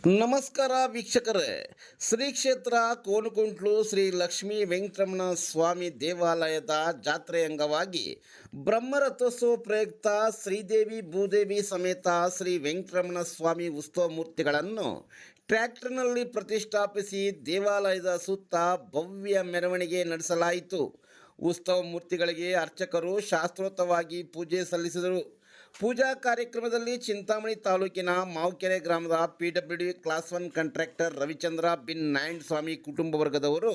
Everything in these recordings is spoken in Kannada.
ನಮಸ್ಕಾರ ವೀಕ್ಷಕರೇ. ಶ್ರೀ ಕ್ಷೇತ್ರ ಕೋನಕುಂಟ್ಲು ಶ್ರೀ ಲಕ್ಷ್ಮೀ ವೆಂಕಟರಮಣ ಸ್ವಾಮಿ ದೇವಾಲಯದ ಜಾತ್ರೆ ಅಂಗವಾಗಿ ಬ್ರಹ್ಮರಥೋತ್ಸವ ಪ್ರಯುಕ್ತ ಶ್ರೀದೇವಿ ಭೂದೇವಿ ಸಮೇತ ಶ್ರೀ ವೆಂಕಟರಮಣ ಸ್ವಾಮಿ ಉತ್ಸವ ಮೂರ್ತಿಗಳನ್ನು ಟ್ರ್ಯಾಕ್ಟರ್ನಲ್ಲಿ ಪ್ರತಿಷ್ಠಾಪಿಸಿ ದೇವಾಲಯದ ಸುತ್ತ ಭವ್ಯ ಮೆರವಣಿಗೆ ನಡೆಸಲಾಯಿತು. ಉತ್ಸವ ಮೂರ್ತಿಗಳಿಗೆ ಅರ್ಚಕರು ಶಾಸ್ತ್ರೋಕ್ತವಾಗಿ ಪೂಜೆ ಸಲ್ಲಿಸಿದರು. ಪೂಜಾ ಕಾರ್ಯಕ್ರಮದಲ್ಲಿ ಚಿಂತಾಮಣಿ ತಾಲೂಕಿನ ಮಾವಕೆರೆ ಗ್ರಾಮದ PWD ಕ್ಲಾಸ್ 1 ಕಾಂಟ್ರಾಕ್ಟರ್ ರವಿಚಂದ್ರ ಬಿನ್ ನಾಯಂಡ್ ಸ್ವಾಮಿ ಕುಟುಂಬ ವರ್ಗದವರು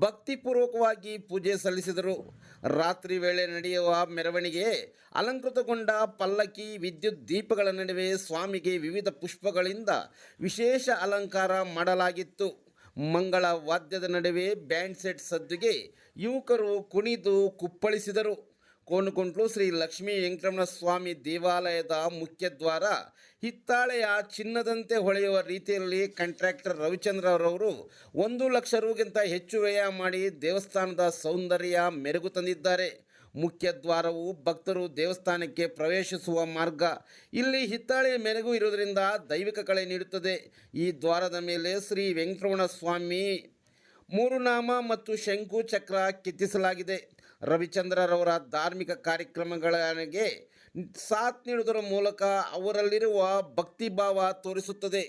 ಭಕ್ತಿಪೂರ್ವಕವಾಗಿ ಪೂಜೆ ಸಲ್ಲಿಸಿದರು. ರಾತ್ರಿ ವೇಳೆ ನಡೆಯುವ ಮೆರವಣಿಗೆ ಅಲಂಕೃತಗೊಂಡ ಪಲ್ಲಕ್ಕಿ, ವಿದ್ಯುತ್ ದೀಪಗಳ ನಡುವೆ ಸ್ವಾಮಿಗೆ ವಿವಿಧ ಪುಷ್ಪಗಳಿಂದ ವಿಶೇಷ ಅಲಂಕಾರ ಮಾಡಲಾಗಿತ್ತು. ಮಂಗಳ ವಾದ್ಯದ ನಡುವೆ ಬ್ಯಾಂಡ್ ಸೆಟ್ ಸದ್ದುಗೆ ಯುವಕರು ಕುಣಿದು ಕುಪ್ಪಳಿಸಿದರು. ಕೋನಕುಂಟ್ಲು ಶ್ರೀ ಲಕ್ಷ್ಮೀ ವೆಂಕಟರಮಣ ಸ್ವಾಮಿ ದೇವಾಲಯದ ಮುಖ್ಯ ದ್ವಾರ ಹಿತ್ತಾಳೆಯ ಚಿನ್ನದಂತೆ ಹೊಳೆಯುವ ರೀತಿಯಲ್ಲಿ ಕಾಂಟ್ರಾಕ್ಟರ್ ರವಿಚಂದ್ರ ರವರು 1 ಲಕ್ಷ ರುಗಿಂತ ಹೆಚ್ಚು ವ್ಯಯ ಮಾಡಿ ದೇವಸ್ಥಾನದ ಸೌಂದರ್ಯ ಮೆರುಗು ತಂದಿದ್ದಾರೆ. ಮುಖ್ಯ ದ್ವಾರವು ಭಕ್ತರು ದೇವಸ್ಥಾನಕ್ಕೆ ಪ್ರವೇಶಿಸುವ ಮಾರ್ಗ. ಇಲ್ಲಿ ಹಿತ್ತಾಳೆಯ ಮೆರುಗು ಇರುವುದರಿಂದ ದೈವಿಕ ಕಳೆ ನೀಡುತ್ತದೆ. ಈ ದ್ವಾರದ ಮೇಲೆ ಶ್ರೀ ವೆಂಕಟರಮಣ ಸ್ವಾಮಿ 3 ನಾಮ ಮತ್ತು ಶಂಕು ಚಕ್ರ ಕೆತ್ತಿಸಲಾಗಿದೆ. ರವಿಚಂದ್ರರವರ ಧಾರ್ಮಿಕ ಕಾರ್ಯಕ್ರಮಗಳಿಗೆ ಸಾಥ್ ನೀಡುವುದರ ಮೂಲಕ ಅವರಲ್ಲಿರುವ ಭಕ್ತಿಭಾವ ತೋರಿಸುತ್ತದೆ.